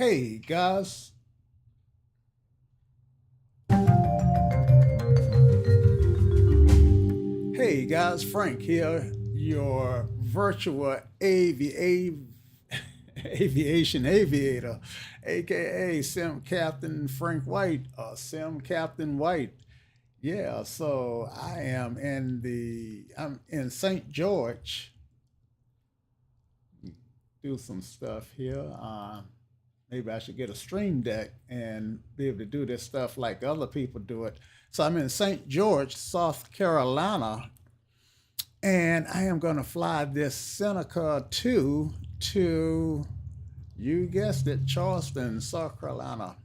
Hey guys, Frank here, your virtual aviation aviator, aka Sim Captain Frank White or Sim Captain White. Yeah, so I'm in St. George, do some stuff here. Maybe I should get a stream deck and be able to do this stuff like other people do it. So I'm in St. George, South Carolina, and I am going to fly this Seneca 2 to, you guessed it, Charleston, South Carolina.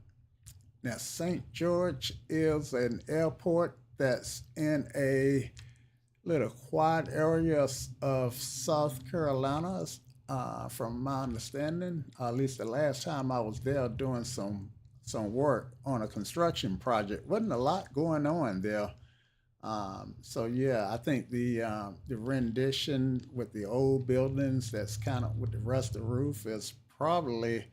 Now, St. George is an airport that's in a little quiet area of South Carolina, from my understanding. At least the last time I was there doing some work on a construction project, wasn't a lot going on there. So yeah, I think the rendition with the old buildings that's kind of with the rusted roof is probably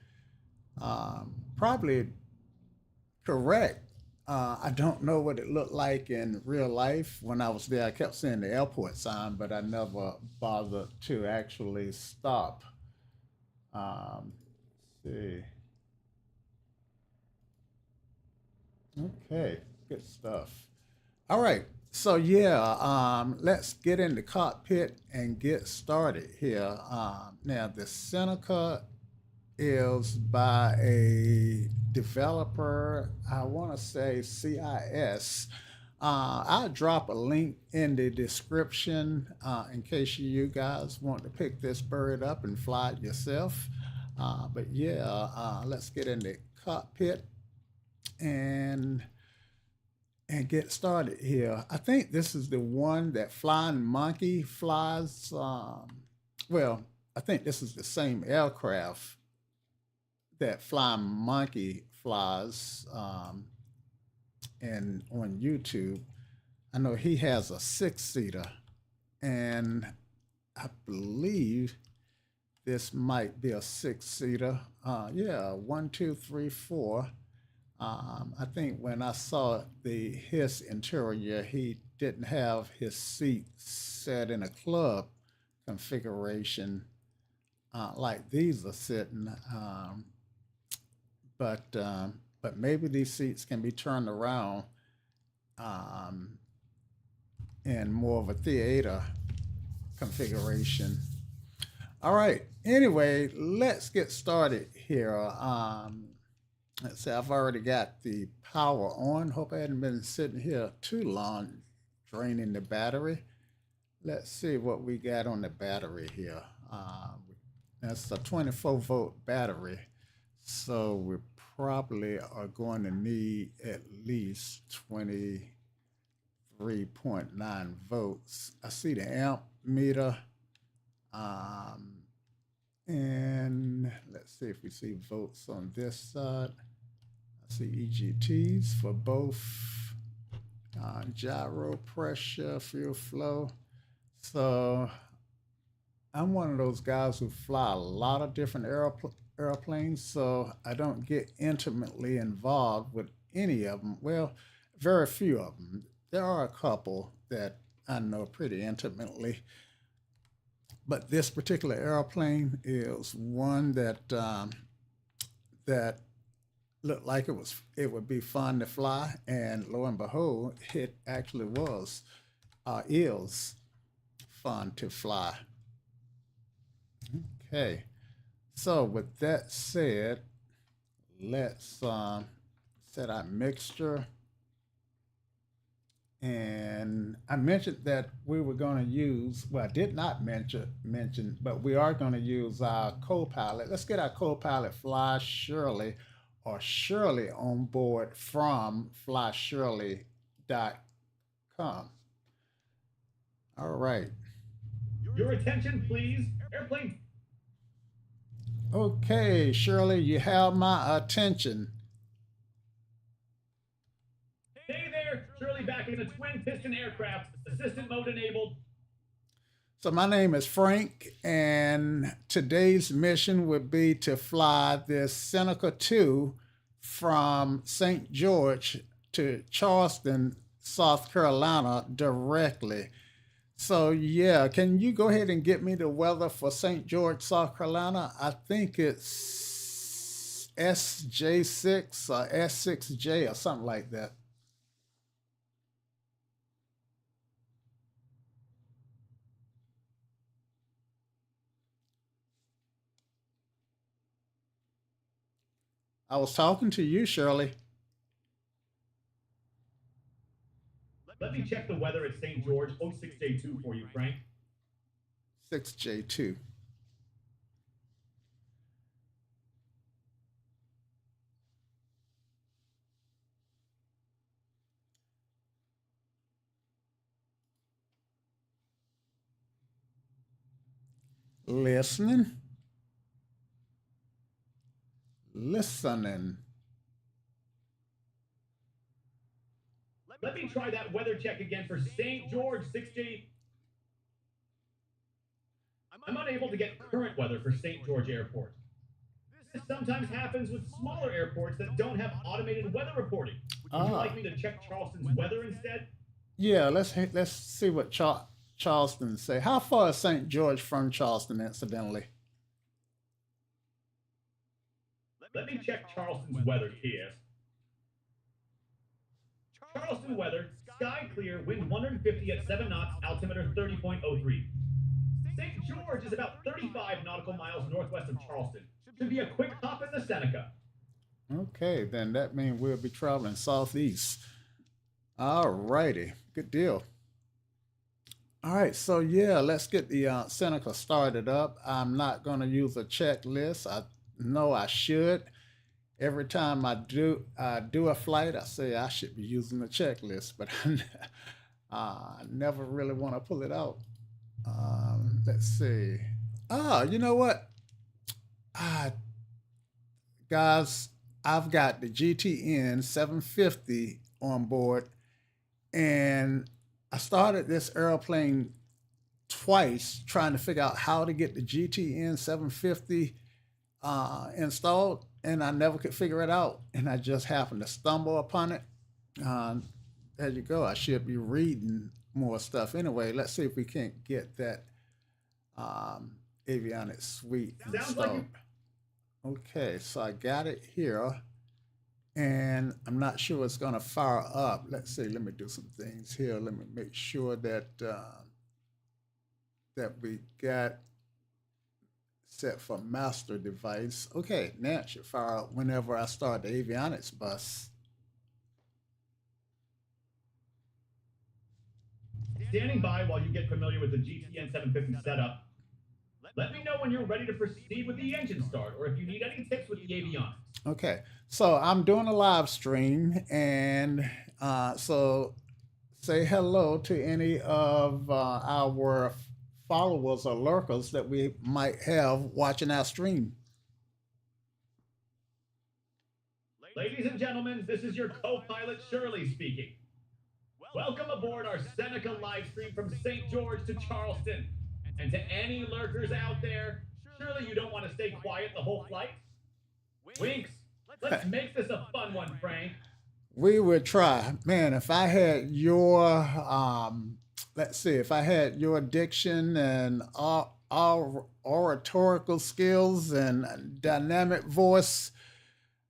correct. I don't know what it looked like in real life when I was there. I kept seeing the airport sign, but I never bothered to actually stop. Let's see. Okay, good stuff. All right. So yeah, let's get in the cockpit and get started here. Now the Seneca is by a developer. I want to say CIS. I'll drop a link in the description in case you guys want to pick this bird up and fly it yourself. But yeah, let's get in the cockpit and get started here. I think this is the one that Flying Monkey flies. Well, I think this is the same aircraft that Flying Monkey flies, and on YouTube. I know he has a six-seater, and I believe this might be a six-seater. Yeah, one, two, three, four. I think when I saw his interior, he didn't have his seat set in a club configuration like these are sitting. But maybe these seats can be turned around um, in more of a theater configuration. All right. Anyway, let's get started here. Let's see. I've already got the power on. Hope I hadn't been sitting here too long, draining the battery. Let's see what we got on the battery here. That's a 24-volt battery. So we probably are going to need at least 23.9 volts. I see the amp meter. Um, and let's see if we see volts on this side. I see EGTs for both gyro pressure, fuel flow. So I'm one of those guys who fly a lot of different airplanes, so I don't get intimately involved with any of them. Well, very few of them. There are a couple that I know pretty intimately, but this particular airplane is one that looked like it would be fun to fly, and lo and behold, it actually is fun to fly. Okay. So with that said, let's set our mixture. And I mentioned that we were going to use, well, I did not mention, but we are going to use our Copilot. Let's get our Copilot Fly Shirley or Shirley on board from flyshirley.com. All right. Your attention, please. Airplane. Okay, Shirley, you have my attention. Hey there, Shirley back in the twin piston aircraft. Assistant mode enabled. So my name is Frank, and today's mission would be to fly this Seneca 2 from St. George to Charleston, South Carolina directly. So yeah, can you go ahead and get me the weather for St. George, South Carolina? I think it's SJ6 or S6J or something like that. I was talking to you, Shirley. Let me check the weather at St. George 06J2 for you, Frank. 6J2. Listening. Listening. Let me try that weather check again for St. George 6J. I'm unable to get current weather for St. George Airport. This sometimes happens with smaller airports that don't have automated weather reporting. Would you like me to check Charleston's weather instead? Yeah, let's see what Charleston say. How far is St. George from Charleston, incidentally? Let me check Charleston's weather, TS. Charleston weather, sky clear, wind 150 at 7 knots, altimeter 30.03. St. George is about 35 nautical miles northwest of Charleston. Should be a quick hop in the Seneca. Okay, then that means we'll be traveling southeast. All righty, good deal. All right, so yeah, let's get the Seneca started up. I'm not going to use a checklist. I know I should. Every time I do a flight, I say I should be using a checklist, but I never really want to pull it out. Let's see. You know what? Ah, guys, I've got the GTN 750 on board, and I started this airplane twice trying to figure out how to get the GTN 750 installed, and I never could figure it out. And I just happened to stumble upon it. Uh, there you go. I should be reading more stuff. Anyway, let's see if we can't get that avionics suite installed. Okay, so I got it here, and I'm not sure it's going to fire up. Let's see. Let me do some things here. Let me make sure that we got set for master device. Okay, now it should fire up whenever I start the avionics bus. Standing by while you get familiar with the GTN 750 setup. Let me know when you're ready to proceed with the engine start, or if you need any tips with the avionics. Okay, so I'm doing a live stream, and so say hello to any of our followers or lurkers that we might have watching our stream. Ladies and gentlemen, this is your co-pilot Shirley speaking. Welcome aboard our Seneca live stream from St. George to Charleston. And to any lurkers out there, surely you don't want to stay quiet the whole flight? Winks, let's make this a fun one, Frank. We would try. Man, if I had your, let's see, if I had your diction and all oratorical skills and dynamic voice,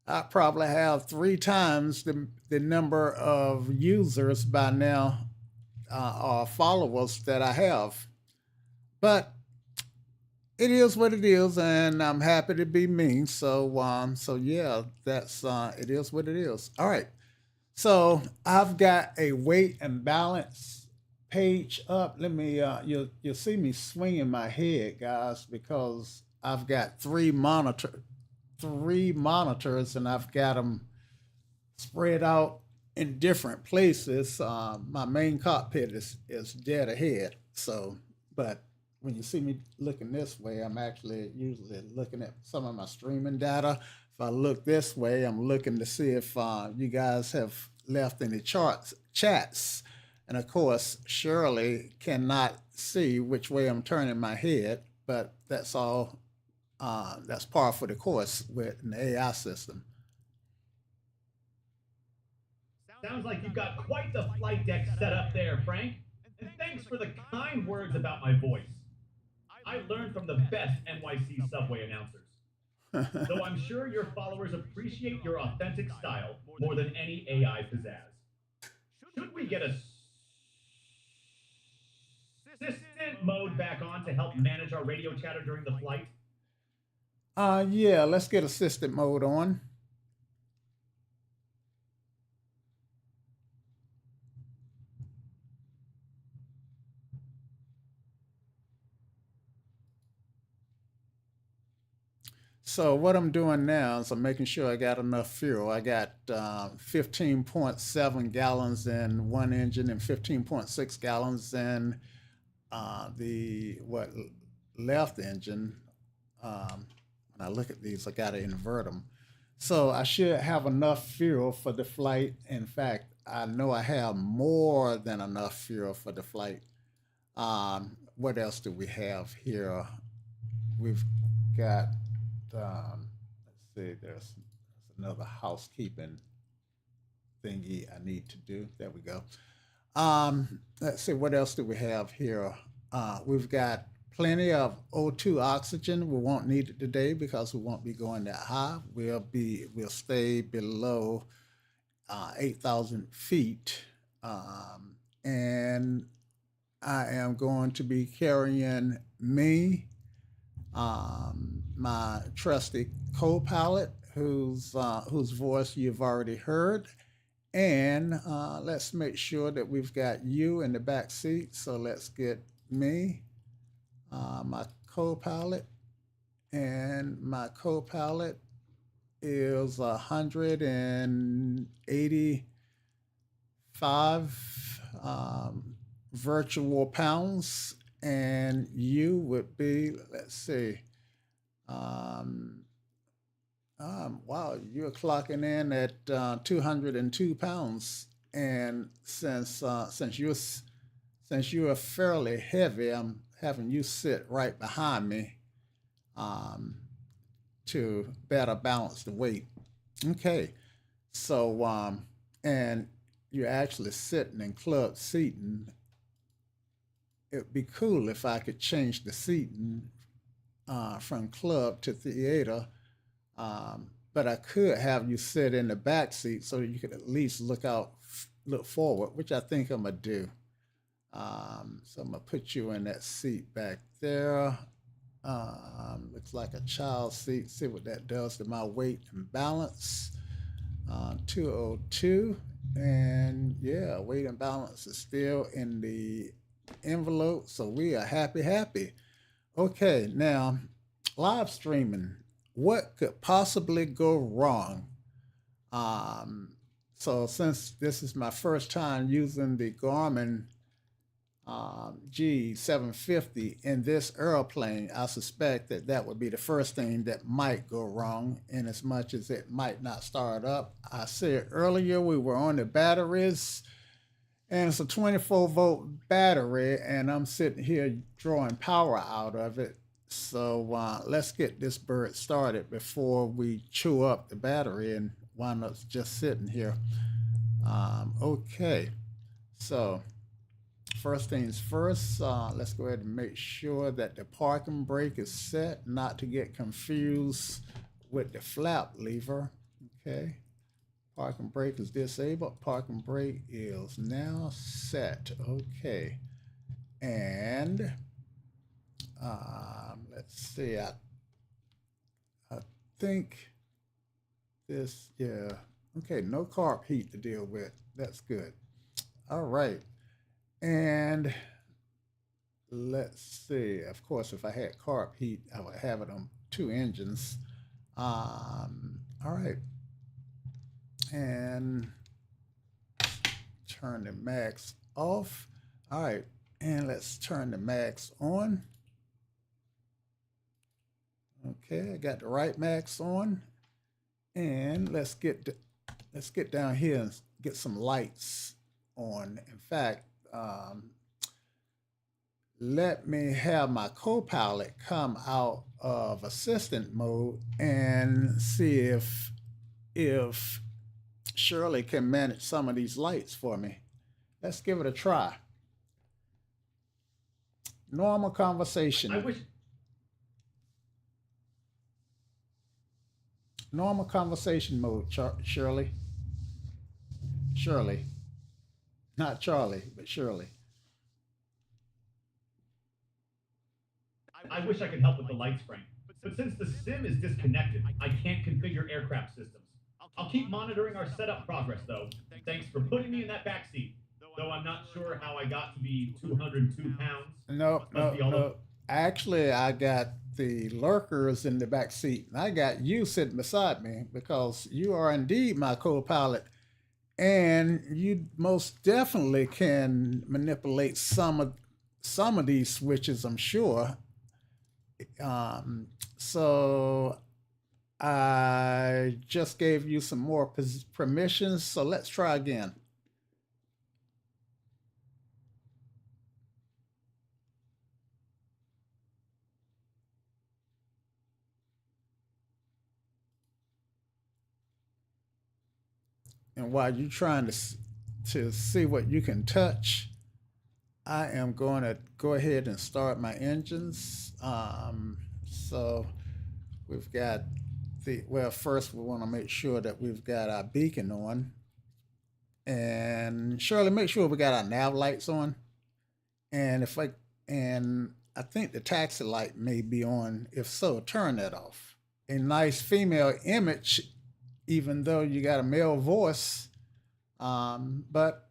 I probably have 3 times the number of users by now, or followers that I have. But it is what it is, and I'm happy to be me. So yeah, that's it is what it is. All right. So I've got a weight and balance page up. Let me you'll see me swinging my head, guys, because I've got three monitors, and I've got them spread out in different places. My main cockpit is dead ahead. So, but when you see me looking this way, I'm actually usually looking at some of my streaming data. If I look this way, I'm looking to see if you guys have left any chats, And of course, Shirley cannot see which way I'm turning my head, but that's all. That's par for the course with an AI system. Sounds like you've got quite the flight deck set up there, Frank. And thanks for the kind words about my voice. I learned from the best NYC subway announcers. So I'm sure your followers appreciate your authentic style more than any AI pizzazz. Should we get assistant mode back on to help manage our radio chatter during the flight? Yeah, let's get assistant mode on. So what I'm doing now is I'm making sure I got enough fuel. I got 15.7 gallons in one engine and 15.6 gallons in the left engine. When I look at these, I got to invert them. So I should have enough fuel for the flight. In fact, I know I have more than enough fuel for the flight. What else do we have here? We've got, let's see, there's another housekeeping thingy I need to do. There we go. Let's see, what else do we have here? We've got plenty of O2 oxygen. We won't need it today because we won't be going that high. We'll stay below 8,000 feet. And I am going to be carrying me, my trusty co-pilot, whose voice you've already heard. And let's make sure that we've got you in the back seat. So let's get me, my co-pilot, and my co-pilot is 185 virtual pounds, and you would be, let's see, wow, you're clocking in at 202 pounds, and since you're fairly heavy, I'm having you sit right behind me to better balance the weight. Okay, so and you're actually sitting in club seating. It'd be cool if I could change the seating from club to theater. But I could have you sit in the back seat so you could at least look forward, which I think I'm gonna do. So I'm gonna put you in that seat back there. Looks like a child seat. See what that does to my weight and balance. 202, and yeah, weight and balance is still in the envelope, so we are happy. Okay, now live streaming. What could possibly go wrong? So since this is my first time using the Garmin G750 in this airplane, I suspect that would be the first thing that might go wrong, in as much as it might not start up. I said earlier we were on the batteries, and it's a 24-volt battery, and I'm sitting here drawing power out of it. So let's get this bird started before we chew up the battery and wind up just sitting here. Okay, so first things first, let's go ahead and make sure that the parking brake is set, not to get confused with the flap lever. Okay, parking brake is disabled. Parking brake is now set. Okay, and let's see. I think this, yeah. Okay, no carb heat to deal with. That's good. All right. And let's see. Of course, if I had carb heat, I would have it on two engines. All right. And turn the max off. All right. And let's turn the max on. Okay, I got the right max on. And let's get down here and get some lights on. In fact, um, let me have my co-pilot come out of assistant mode and see if Shirley can manage some of these lights for me. Let's give it a try. Normal I conversation. wish. Normal conversation mode, Shirley. Shirley. Not Charlie, but Shirley. I wish I could help with the lights, Frank. But since the sim is disconnected, I can't configure aircraft systems. I'll keep monitoring our setup progress, though. Thanks for putting me in that back seat. Though I'm not sure how I got to be 202 pounds. No, Must no, be all no. Actually, I got the lurkers in the back seat. And I got you sitting beside me because you are indeed my co-pilot, and you most definitely can manipulate some of these switches. I'm sure. So I just gave you some more permissions. So let's try again. And while you're trying to see what you can touch, I am going to go ahead and start my engines. So we've got first we want to make sure that we've got our beacon on. And Shirley, make sure we got our nav lights on. And I think the taxi light may be on. If so, turn that off. A nice female image, even though you got a male voice. But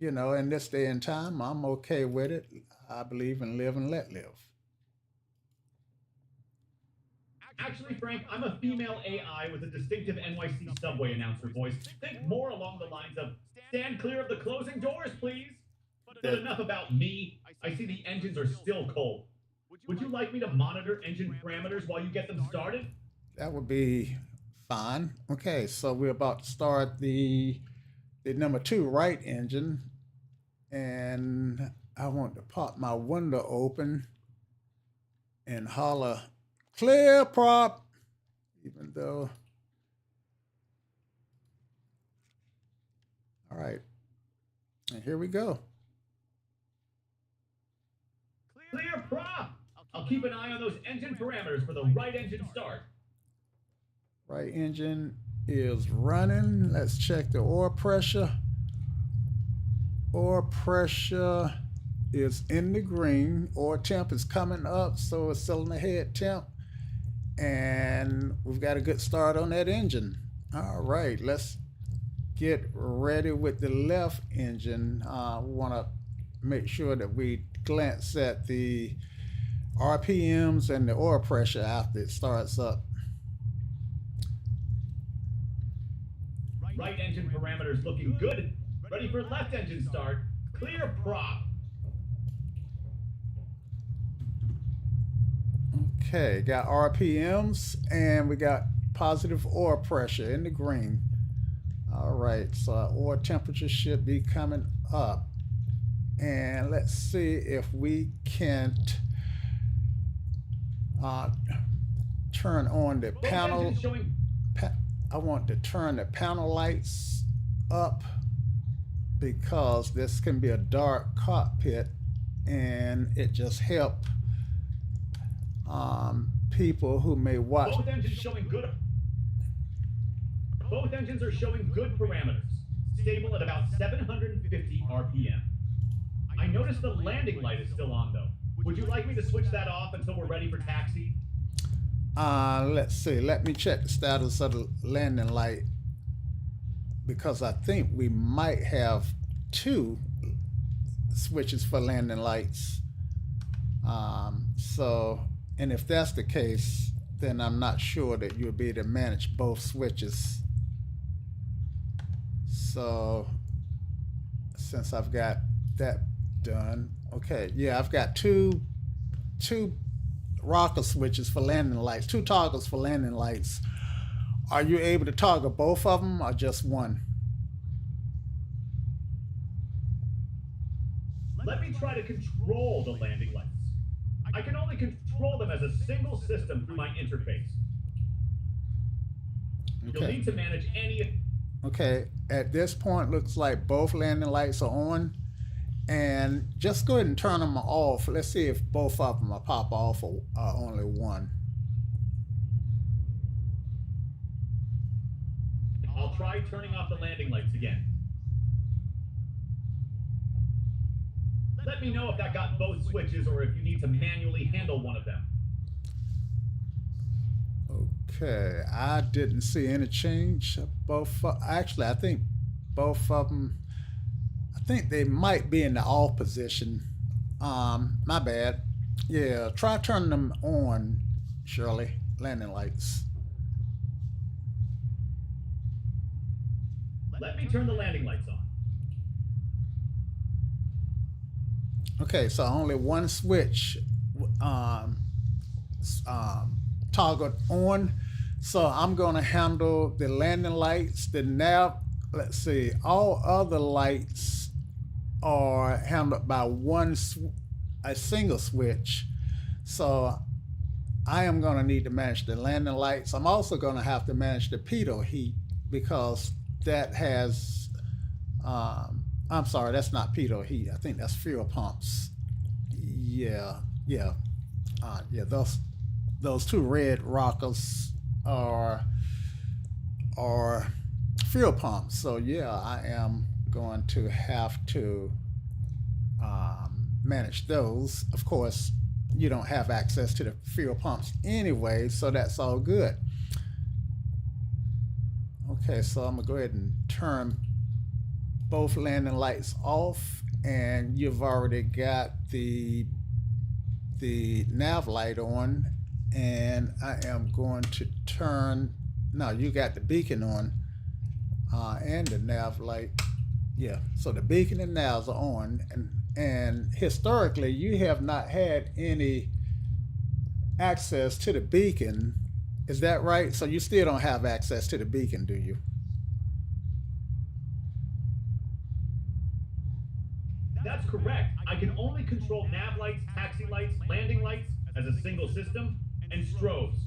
in this day and time, I'm okay with it. I believe in live and let live. Actually, Frank, I'm a female AI with a distinctive NYC subway announcer voice. Think more along the lines of, stand clear of the closing doors, please. But enough about me. I see the engines are still cold. Would you like me to monitor engine parameters while you get them started? That would be fine. Okay, so we're about to start the number 2 right engine, and I want to pop my window open and holler, clear prop, even though, all right, and here we go. Clear prop! I'll keep an eye on those engine parameters for the right engine start. Right engine is running. Let's check the oil pressure. Oil pressure is in the green. Oil temp is coming up, so it's cylinder head temp. And we've got a good start on that engine. All right, let's get ready with the left engine. We want to make sure that we glance at the RPMs and the oil pressure after it starts up. Right engine parameters looking good. Ready for left engine start. Clear prop. Okay, got RPMs and we got positive oil pressure in the green. All right, so our oil temperature should be coming up. And let's see if we can't turn on the panel. I want to turn the panel lights up because this can be a dark cockpit, and it just help people who may watch. Both engines showing good. Both engines are showing good parameters. Stable at about 750 RPM. I noticed the landing light is still on though. Would you like me to switch that off until we're ready for taxi? Let's see. Let me check the status of the landing light because I think we might have 2 switches for landing lights. And if that's the case, then I'm not sure that you'll be able to manage both switches. So since I've got that done, okay, yeah, I've got two rocker switches for landing lights, 2 toggles for landing lights. Are you able to toggle both of them or just one? me try to control the landing lights. I can only control them as a single system through my interface. You'll Okay. need to manage any... Okay, at this point, looks like both landing lights are on. And just go ahead and turn them off. Let's see if both of them will pop off or only one. I'll try turning off the landing lights again. Let me know if that got both switches or if you need to manually handle one of them. Okay, I didn't see any change. Actually, I think both of them, I think they might be in the off position. My bad. Yeah, try turning them on, Shirley. Landing lights. Let me turn the landing lights on. Okay, so only one switch toggled on. So I'm going to handle the landing lights, the nav. Let's see, all other lights are handled by a single switch. So I am going to need to manage the landing lights. I'm also going to have to manage the pitot heat because that has, I'm sorry, that's not pitot heat. I think that's fuel pumps. Yeah. Those two red rockers are fuel pumps. So yeah, I am going to have to manage those. Of course, you don't have access to the fuel pumps anyway, so that's all good. Okay, so I'm gonna go ahead and turn both landing lights off, and you've already got the nav light on, and I am going to turn, no, you got the beacon on and the nav light. Yeah, so the beacon and navs are on, and historically you have not had any access to the beacon. Is that right? So you still don't have access to the beacon, do you? That's correct. I can only control nav lights, taxi lights, landing lights as a single system, and strobes.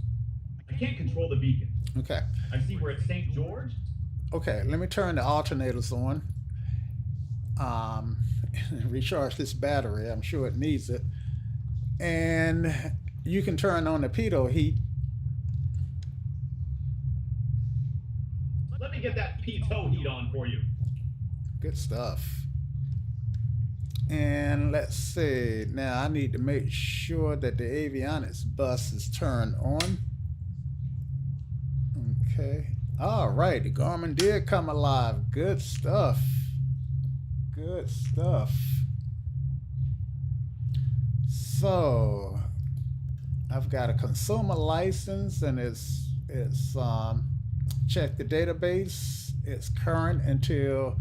I can't control the beacon. Okay. I see we're at St. George. Okay, let me turn the alternators on. Recharge this battery. I'm sure it needs it. And you can turn on the pitot heat. Let me get that pitot heat on for you. Good stuff. And let's see. Now I need to make sure that the avionics bus is turned on. Okay. All right. The Garmin did come alive. Good stuff. Good stuff. So I've got a consumer license, and it's check the database. It's current until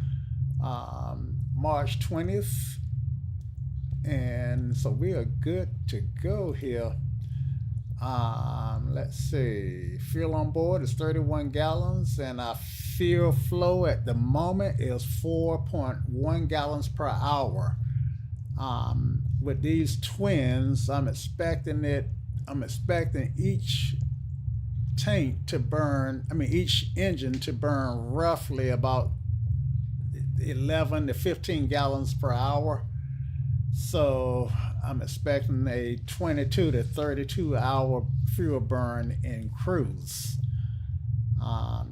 March 20th. And so we are good to go here. Let's see. Fuel on board is 31 gallons, and our fuel flow at the moment is 4.1 gallons per hour. With these twins, I'm expecting each tank to burn, each engine to burn roughly about 11 to 15 gallons per hour. So I'm expecting a 22 to 32 hour fuel burn in cruise.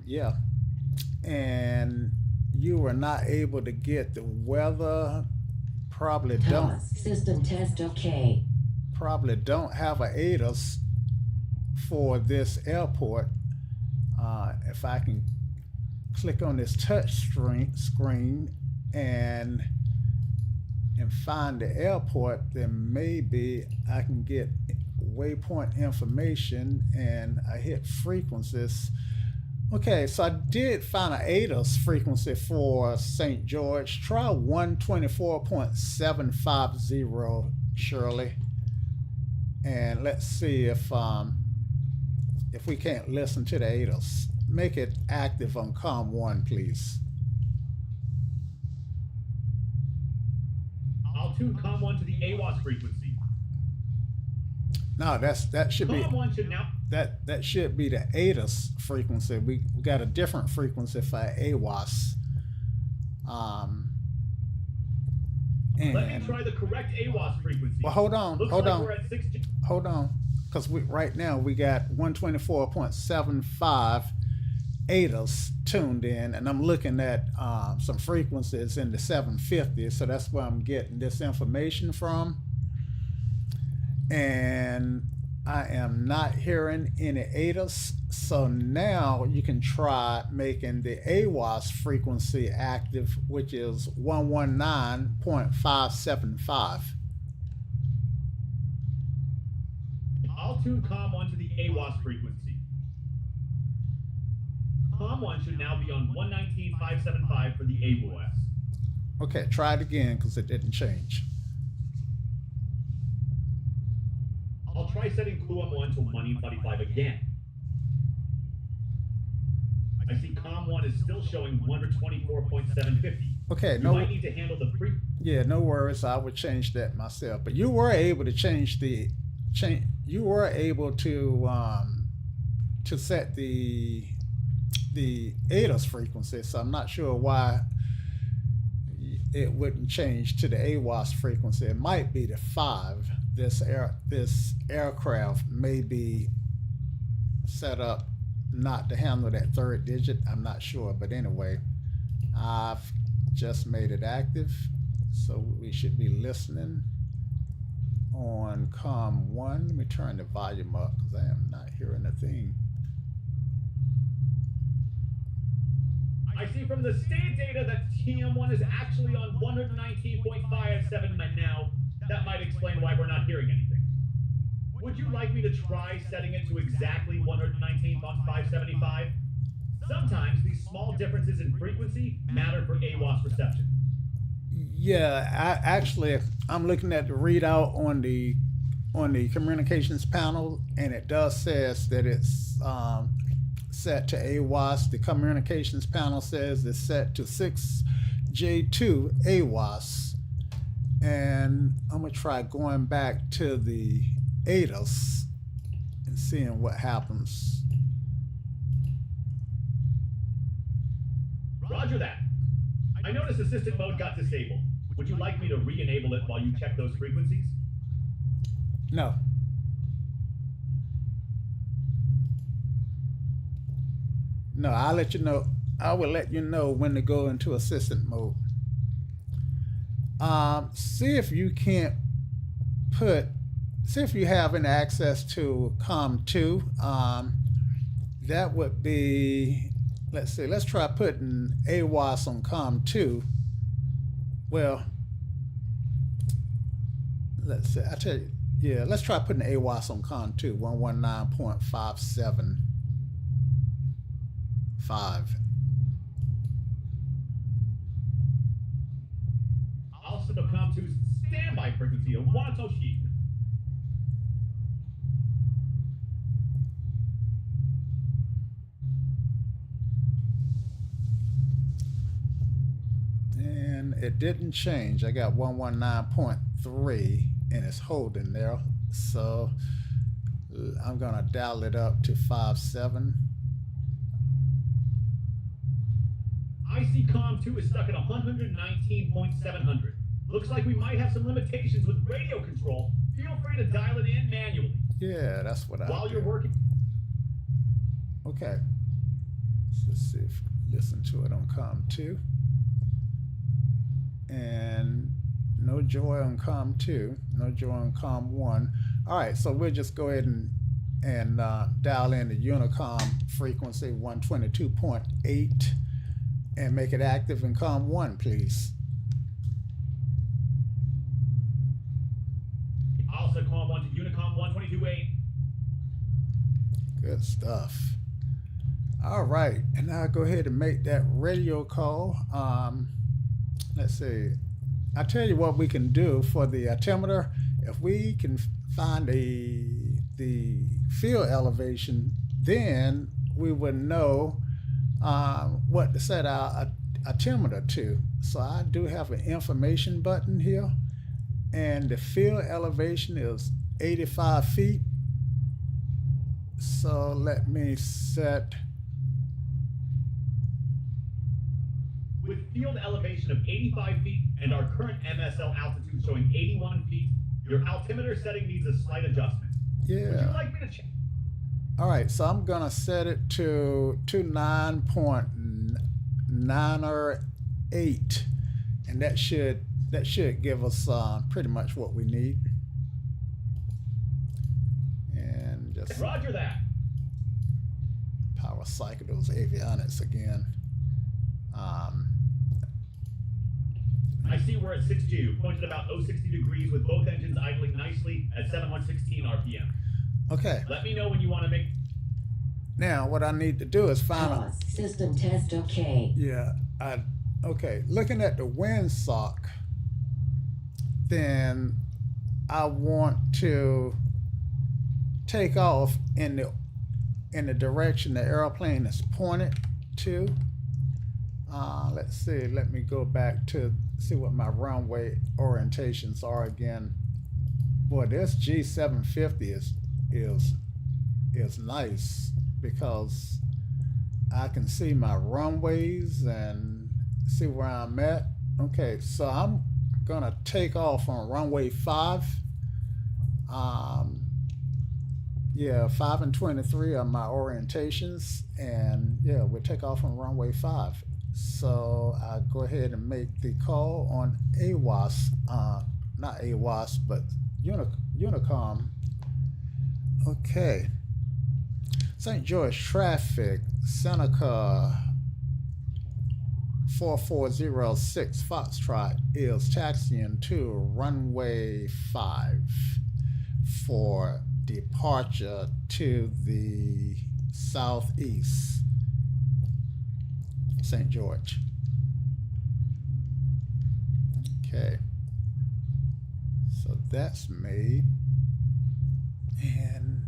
Yeah. And you were not able to get the weather. Probably don't. System test okay. Probably don't have a ADAS for this airport. If I can click on this touch screen and find the airport, then maybe I can get waypoint information, and I hit frequencies. Okay, so I did find an ADAS frequency for St. George. Try 124.750, Shirley. And let's see if we can't listen to the ADAS. Make it active on COM 1, please. I'll I'll tune COM1 to the AWAS frequency. No, that should be COM1 should now... that should be the ADAS frequency. We got a different frequency for AWAS. Let me try the correct AWAS frequency. Well, hold on, Looks hold like on, we're at 6G. hold on, because right now we got 124.75 ADAS tuned in, and I'm looking at some frequencies in the 750, so that's where I'm getting this information from. And I am not hearing any ADAS, so now you can try making the AWAS frequency active, which is 119.575. I'll tune COM1 to the AWAS frequency. COM1 should now be on 119.575 for the AWAS. Okay, try it again because it didn't change. I'll try setting COM1 to 145 again. I see COM1 is still showing 124.750. Okay, You might need to handle the yeah, no worries. I would change that myself. But you were able to change the you were able to set the ADAS frequency. So I'm not sure why it wouldn't change to the AWAS frequency. It might be the 5. This aircraft may be set up not to handle that third digit. I'm not sure, but anyway, I've just made it active, so we should be listening on COM1. Let me turn the volume up because I am not hearing a thing. I see from the state data that TM1 is actually on 119.57 now. That might explain why we're not hearing anything. Would you like me to try setting it to exactly 119.575? Sometimes these small differences in frequency matter for AWAS reception. Yeah, I'm looking at the readout on the communications panel, and it does says that it's set to AWAS. The communications panel says it's set to 6J2 AWAS. And I'm gonna try going back to the ADAS and seeing what happens. Roger that. I noticed assistant mode got disabled. Would you like me to re-enable it while you check those frequencies? No. No, I'll let you know. I will let you know when to go into assistant mode. See if you can't see if you have any access to COM2. That would be, let's see, let's try putting AWAS on COM2. Well, let's see, I tell you, yeah, let's try putting AWAS on COM2, 119.575. I'll set up COM2's standby frequency of Wanatoshi. And it didn't change. I got 119.3 and it's holding there. So I'm gonna dial it up to 57. I see COM2 is stuck at 119.700. Looks like we might have some limitations with radio control. Feel free to dial it in manually. Yeah, that's what I While you're do. working. Okay. So let's see if listen to it on COM2. And no joy on COM2, no joy on COM1. All right, so we'll just go ahead and dial in the Unicom frequency 122.8 and make it active in COM1, please. I'll set COM1 to Unicom 122.8. Good stuff. All right, and now go ahead and make that radio call. Let's see. I tell you what we can do for the altimeter. If we can find the field elevation, then we would know what to set our altimeter to. So I do have an information button here, and the field elevation is 85 feet. So let me set. With field elevation of 85 feet and our current MSL altitude showing 81 feet, your altimeter setting needs a slight adjustment. Would you Yeah. like me to change? All right, so I'm gonna set it to 29.908, and that should give us pretty much what we need. And just Roger that. power cycle those avionics again. I see we're at 6G, pointed about 060 degrees with both engines idling nicely at 7116 RPM. Okay, Let me know when you want to make. now what I need to do is find a, Pause. System test OK. yeah, okay, looking at the windsock, then I want to take off in the direction the airplane is pointed to. Let's see, let me go back to see what my runway orientations are again. Boy, this G750 is nice because I can see my runways and see where I'm at. Okay, so I'm gonna take off on runway 5. Yeah, 5 and 23 are my orientations, and yeah, we'll take off on runway 5. So I go ahead and make the call on AWAS, not AWAS, but Unicom. Okay. St. George traffic, Seneca 4406 Foxtrot is taxiing to runway 5 for departure to the southeast, St. George. Okay, so that's made. And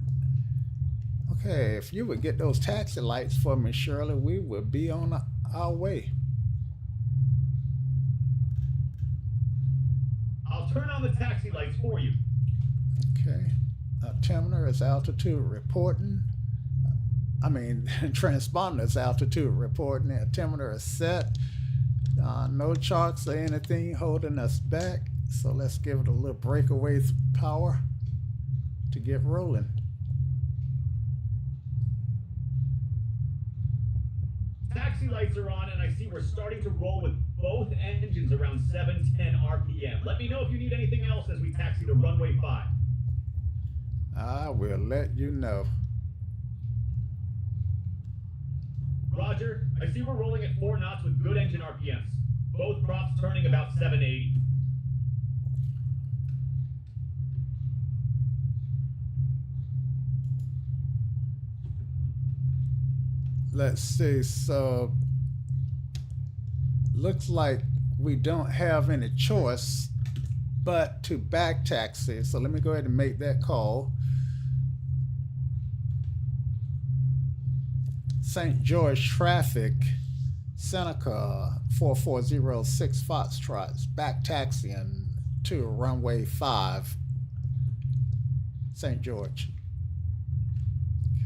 okay, if you would get those taxi lights for me, Shirley, we would be on our way. I'll turn on the taxi lights for you. Okay, altimeter is altitude reporting. Transponder is altitude reporting. The altimeter is set. No chalks or anything holding us back. So let's give it a little breakaway power to get rolling. Taxi lights are on, and I see we're starting to roll with both engines around 710 RPM. Let me know if you need anything else as we taxi to runway 5. I will let you know. Roger, I see we're rolling at 4 knots with good engine RPMs. Both props turning about 780. Let's see, so looks like we don't have any choice but to back taxi. So let me go ahead and make that call. St. George traffic, Seneca 4406 Foxtrots, back taxiing to runway 5, St. George.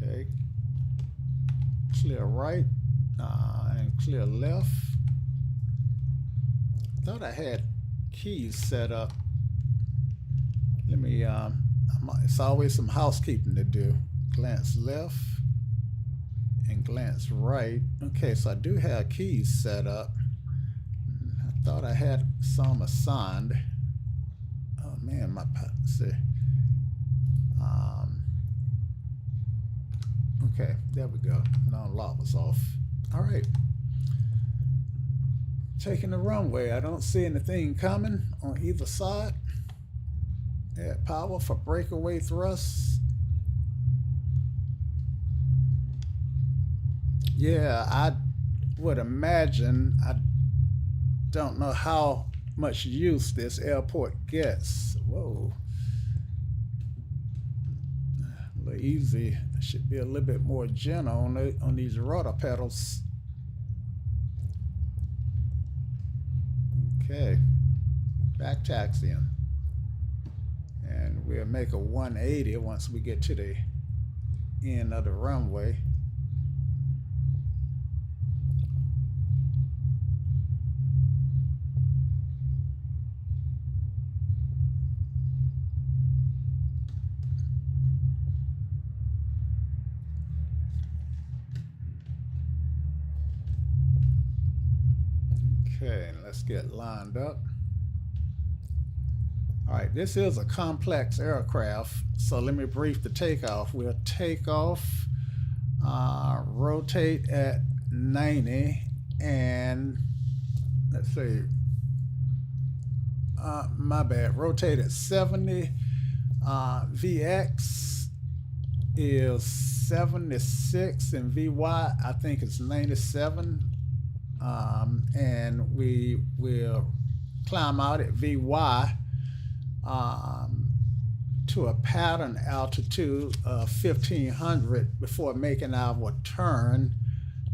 Okay, clear right and clear left. Thought I had keys set up. Let me, it's always some housekeeping to do. Glance left and glance right. Okay, so I do have keys set up. I thought I had some assigned. Oh man, let's see. Okay, there we go. Non-lock was off. All right. Taking the runway. I don't see anything coming on either side. Add power for breakaway thrusts. Yeah, I would imagine, I don't know how much use this airport gets. Whoa. A little easy. Should be a little bit more gentle on these rudder pedals. Okay, back taxiing. We'll make a 180 once we get to the end of the runway. Okay, let's get lined up. All right, this is a complex aircraft, so let me brief the takeoff. We'll take off, rotate at 90, and let's see, my bad, rotate at 70. VX is 76, and VY I think it's 97. And we will climb out at VY to a pattern altitude of 1500 before making our turn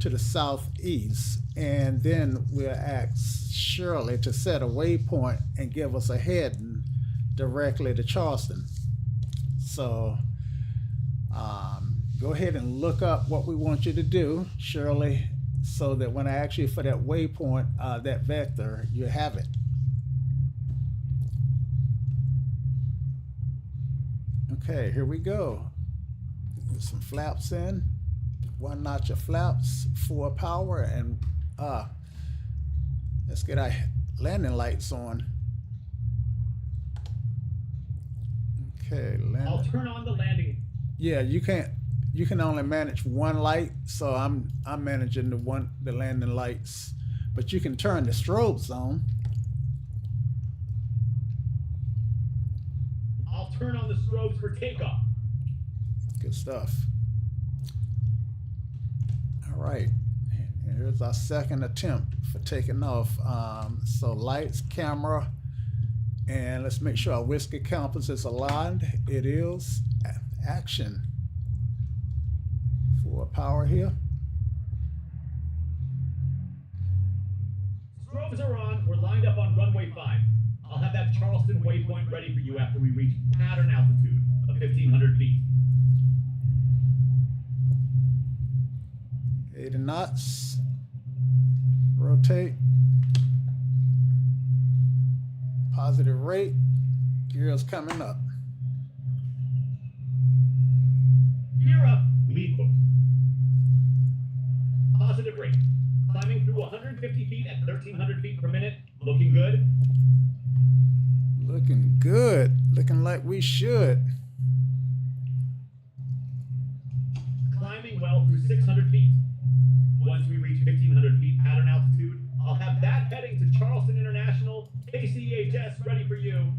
to the southeast. And then we'll ask Shirley to set a waypoint and give us a heading directly to Charleston. So go ahead and look up what we want you to do, Shirley, so that when I ask you for that waypoint, that vector, you have it. Okay, here we go. Put some flaps in. One notch of flaps, 4 power, and let's get our landing lights on. Okay, landing. I'll turn on the landing. Yeah, you can't. You can only manage one light, so I'm managing the landing lights, but you can turn the strobes on. I'll turn on the strobes for takeoff. Good stuff. All right, here's our second attempt for taking off. So lights, camera, and let's make sure our whiskey compass is aligned. It is. Action. Power here. Strobes are on. We're lined up on runway 5. I'll have that Charleston waypoint ready for you after we reach pattern altitude of 1500 feet. 80 knots. Rotate. Positive rate. Gears coming up. Gear up. Lead book. Positive rate. Climbing through 150 feet at 1300 feet per minute. Looking good. Looking good. Looking like we should. Climbing well through 600 feet. Once we reach 1500 feet pattern altitude, I'll have that heading to Charleston International, KCEHS ready for you.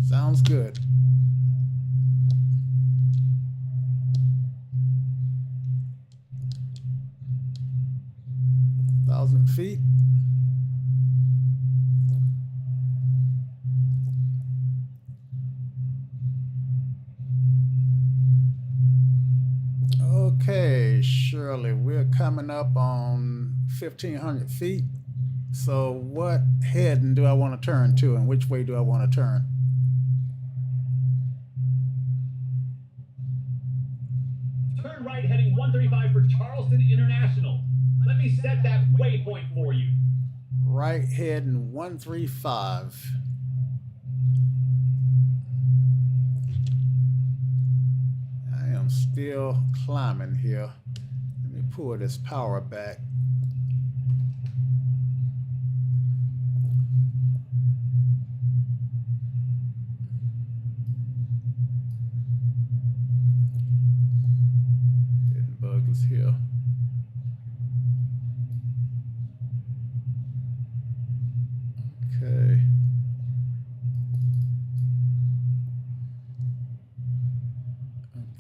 Sounds good. Feet. Okay, Shirley, we're coming up on 1500 feet. So what heading do I want to turn to, and which way do I want to turn? Turn right heading 135 for Charleston International. Let me set that waypoint for you. Right heading 135. I am still climbing here. Let me pull this power back. Hidden bug is here. Okay.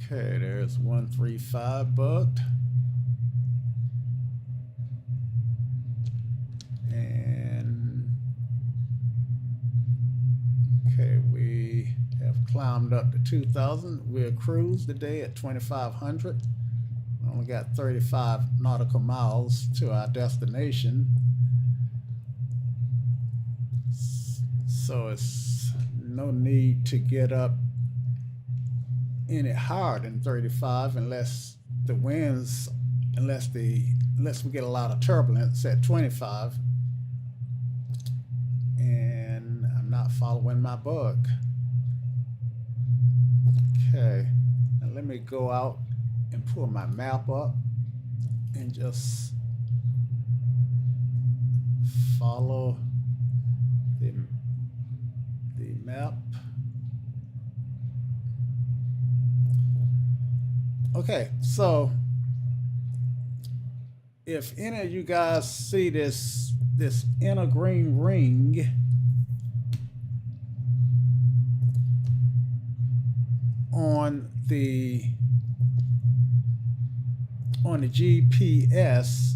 Okay, there's 135 booked. And okay, we have climbed up to 2,000. We'll cruise today at 2,500. We only got 35 nautical miles to our destination. So it's no need to get up any higher than 35 unless the winds, unless we get a lot of turbulence at 25. And I'm not following my bug. Okay, now let me go out and pull my map up and just follow the map. Okay, so if any of you guys see this inner green ring on the GPS,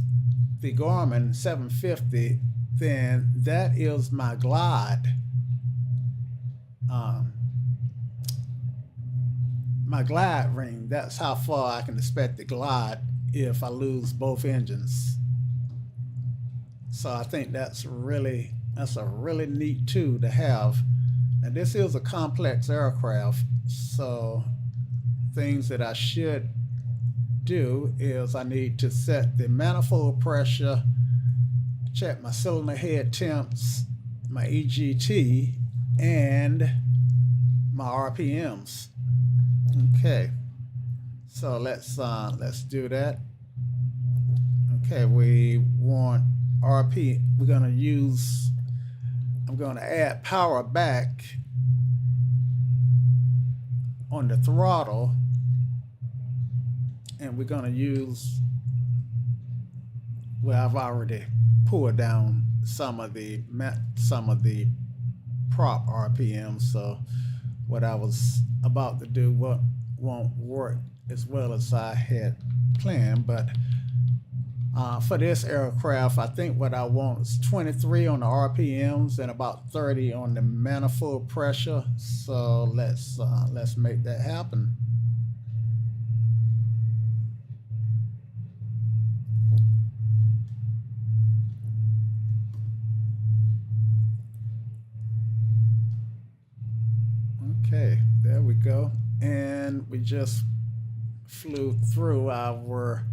the Garmin 750, then that is my glide. My glide ring. That's how far I can expect to glide if I lose both engines. So I think that's a really neat tool to have. And this is a complex aircraft, so things that I should do is I need to set the manifold pressure, check my cylinder head temps, my EGT, and my RPMs. Okay, so let's do that. Okay, we want RP. I'm gonna add power back on the throttle, and we're gonna use, well, I've already pulled down some of the prop RPM, so what I was about to do won't work as well as I had planned. But for this aircraft, I think what I want is 23 on the RPMs and about 30 on the manifold pressure. So let's make that happen. Okay, there we go. And we just flew through our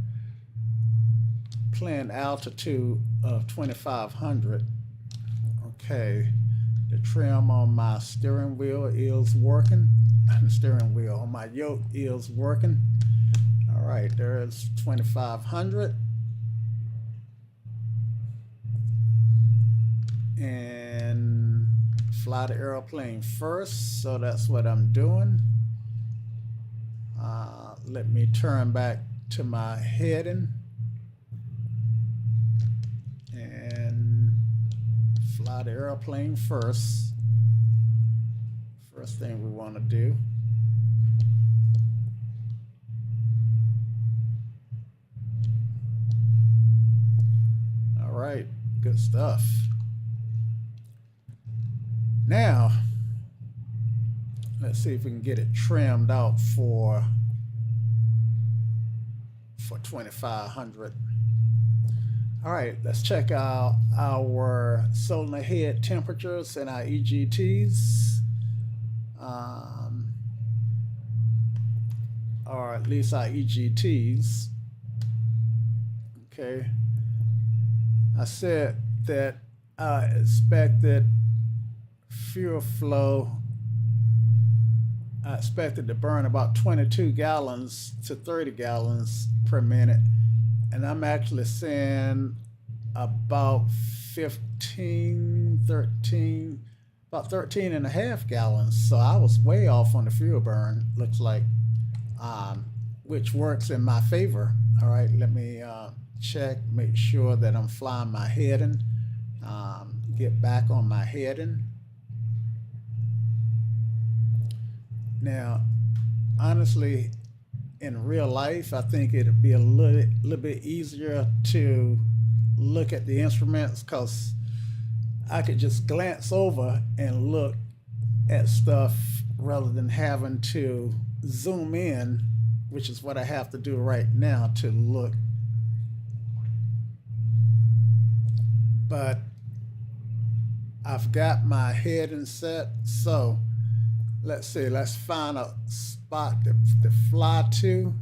planned altitude of 2,500. Okay, the trim on my steering wheel is working. The steering wheel on my yoke is working. All right, there's 2,500. And fly the airplane first, so that's what I'm doing. Let me turn back to my heading and fly the airplane first. First thing we want to do. All right, good stuff. Now, let's see if we can get it trimmed out for 2,500. All right, let's check out our cylinder head temperatures and our EGTs, or at least our EGTs. Okay, I said that I expected fuel flow. I expected to burn about 22 gallons to 30 gallons per minute, and I'm actually seeing about 13 and a half gallons. So I was way off on the fuel burn, looks like, which works in my favor. All right, let me check, make sure that I'm flying my heading, get back on my heading. Now, honestly, in real life, I think it'd be a little bit easier to look at the instruments, because I could just glance over and look at stuff rather than having to zoom in, which is what I have to do right now to look. But I've got my heading set, so let's see, let's find a spot to fly to.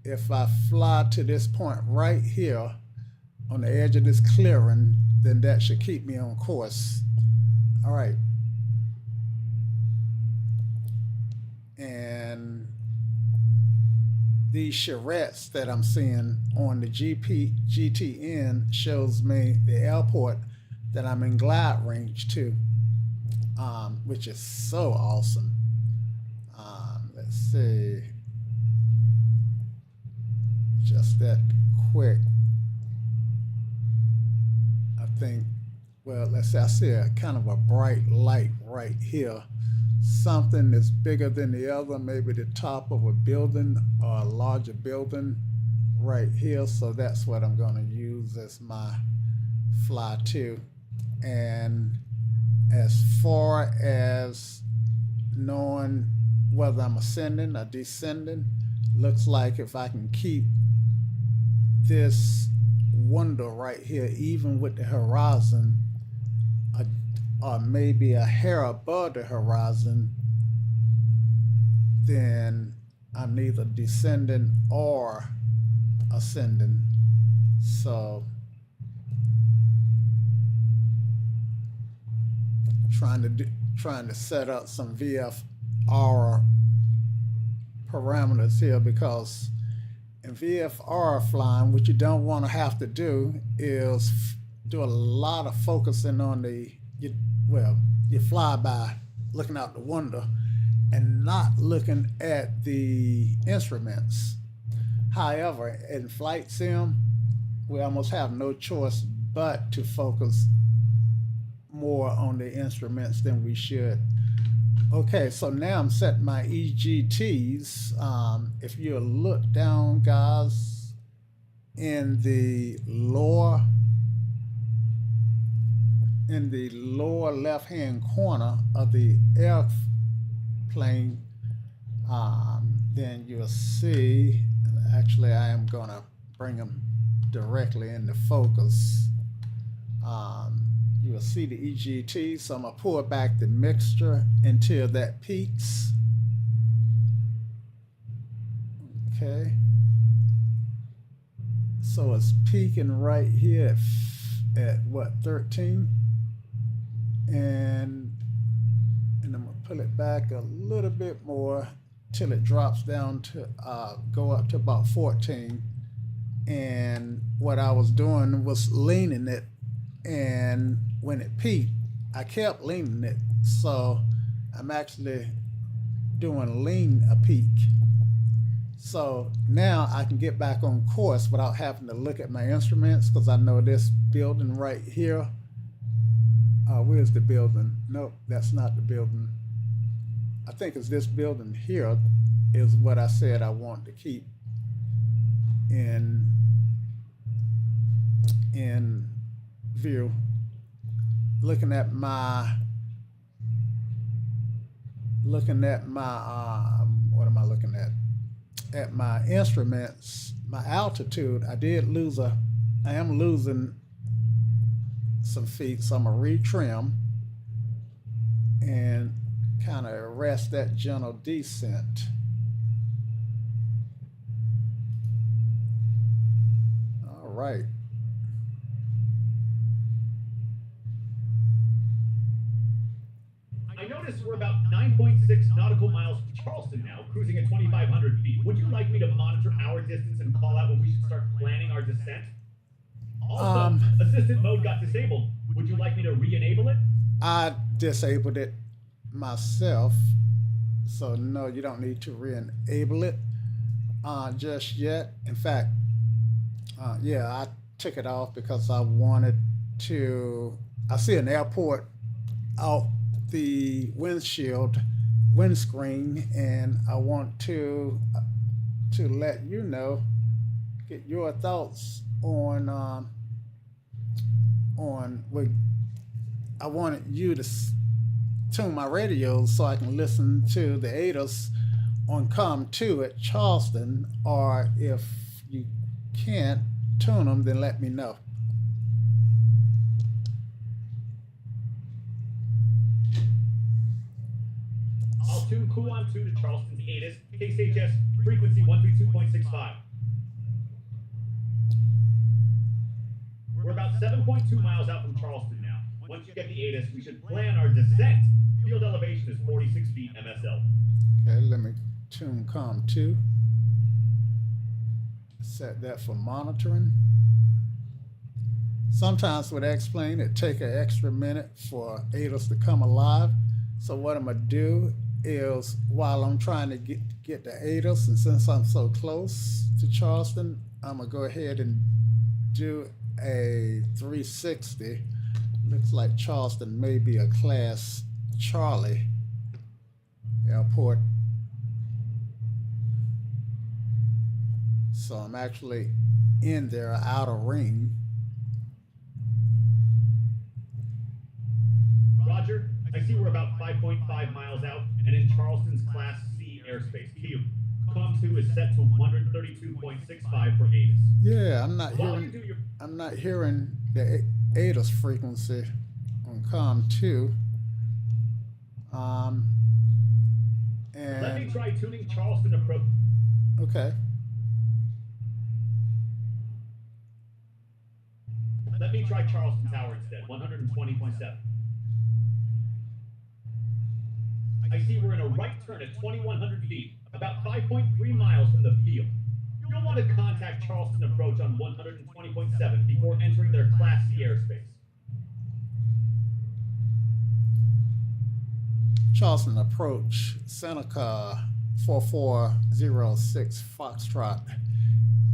If I fly to this point right here on the edge of this clearing, then that should keep me on course. All right. And these charrettes that I'm seeing on the GTN shows me the airport that I'm in glide range to, which is so awesome. Let's see. Just that quick. I think, well, let's say I see a kind of a bright light right here. Something that's bigger than the other, maybe the top of a building or a larger building right here. So that's what I'm going to use as my fly to. And as far as knowing whether I'm ascending or descending, looks like if I can keep this window right here, even with the horizon, or maybe a hair above the horizon, then I'm neither descending or ascending. So trying to set up some VFR parameters here, because in VFR flying, what you don't want to have to do is do a lot of focusing on you fly by looking out the window and not looking at the instruments. However, in flight sim, we almost have no choice but to focus more on the instruments than we should. Okay, so now I'm setting my EGTs. If you look down, guys, in the lower left-hand corner of the airplane, then you'll see, actually I am going to bring them directly into focus. You will see the EGT, so I'm going to pull back the mixture until that peaks. Okay. So it's peaking right here at what, 13? And I'm going to pull it back a little bit more till it drops down to go up to about 14. And what I was doing was leaning it, and when it peaked, I kept leaning it. So I'm actually doing lean a peak. So now I can get back on course without having to look at my instruments, because I know this building right here. Where's the building? Nope, that's not the building. I think it's this building here is what I said I want to keep in view. Looking at my what am I looking at? At my instruments, my altitude, I am losing some feet, so I'm gonna retrim and kind of arrest that gentle descent. All right. I noticed we're about 9.6 nautical miles from Charleston now, cruising at 2,500 feet. Would you like me to monitor our distance and call out when we should start planning our descent? Also, assistant mode got disabled. Would you like me to re-enable it? I disabled it myself, so no, you don't need to re-enable it just yet. In fact, yeah, I took it off because I wanted to. I see an airport out the windscreen, and I want to let you know, get your thoughts on what I wanted you to tune my radios so I can listen to the ADAs on COM2 at Charleston, or if you can't tune them, then let me know. tune cool on 2 to Charleston's ATIS, KSHS, frequency 132.65. We're about 7.2 miles out from Charleston now. Once you get the ATIS, we should plan our descent. Field elevation is 46 feet MSL. Okay, let me tune COM 2. Set that for monitoring. Sometimes with X-Plane, it take an extra minute for ATIS to come alive. So what I'm gonna do is, while I'm trying to get the ATIS, and since I'm so close to Charleston, I'm gonna go ahead and do a 360. Looks like Charleston may be a class Charlie airport. So I'm actually in their outer ring. Roger, I see we're about 5.5 miles out and in Charleston's Class C airspace. Q. COM 2 is set to 132.65 for ATIS. Yeah, I'm not While hearing. you do your I'm not hearing the ATIS frequency on COM 2. Let me And try tuning Charleston approach. okay, Let me try Charleston Tower instead, 120.7. I see we're in a right turn at 2,100 feet, about 5.3 miles from the field. You'll want to contact Charleston approach on 120.7 before entering their Class C airspace. Charleston approach, Seneca 4406 Foxtrot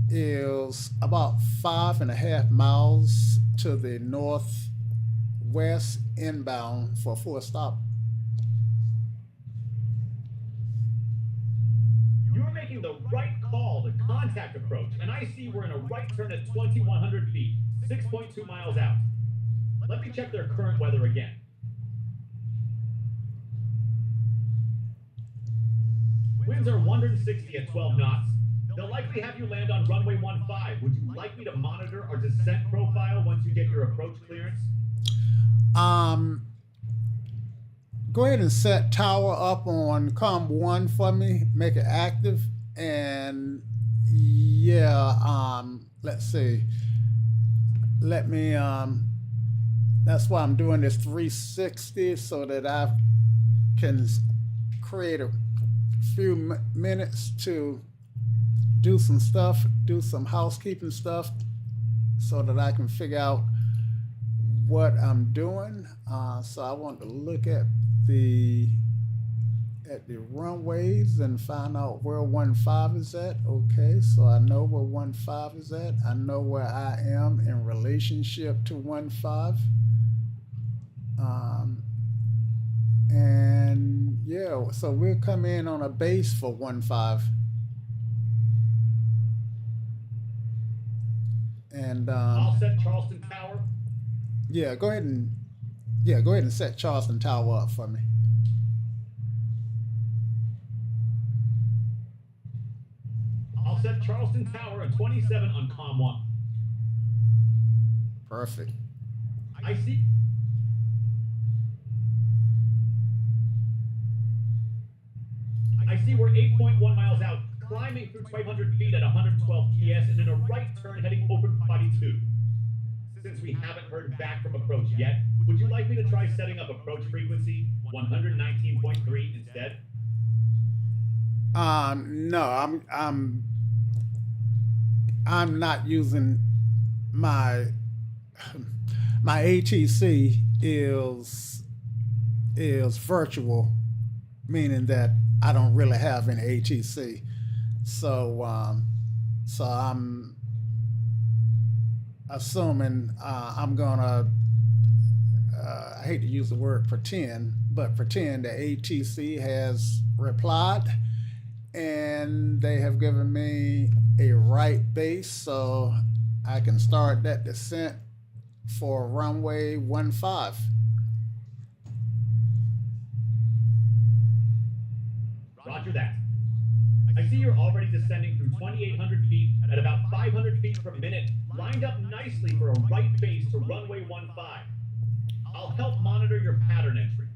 is about 5.5 miles to the northwest inbound for full stop. You're making the right call to contact approach, and I see we're in a right turn at 2,100 feet, 6.2 miles out. Let me check their current weather again. Winds are 160 at 12 knots. They'll likely have you land on runway 15. Would you like me to monitor our descent profile once you get your approach clearance? Go ahead and set tower up on COM 1 for me, make it active, and yeah, let's see. Let me that's why I'm doing this 360 so that I can create a few minutes to do some stuff, do some housekeeping stuff, so that I can figure out what I'm doing. So I want to look at the runways and find out where 15 is at. Okay, so I know where 15 is at. I know where I am in relationship to 15. And yeah, so we'll come in on a base for 15. And I'll set Charleston Tower. yeah, go ahead and set Charleston Tower up for me. I'll set Charleston Tower at 27 on COM 1. Perfect. I see. I see we're 8.1 miles out, climbing through 500 feet at 112 PS and in a right turn heading open body 2. Since we haven't heard back from approach yet, would you like me to try setting up approach frequency 119.3 instead? No, I'm not using my ATC is virtual, meaning that I don't really have an ATC. So I'm assuming I'm gonna I hate to use the word pretend, but pretend the ATC has replied and they have given me a right base, so I can start that descent for runway 15. Roger that. I see you're already descending through 2,800 feet at about 500 feet per minute, lined up nicely for a right base to runway 15. I'll help monitor your pattern entry.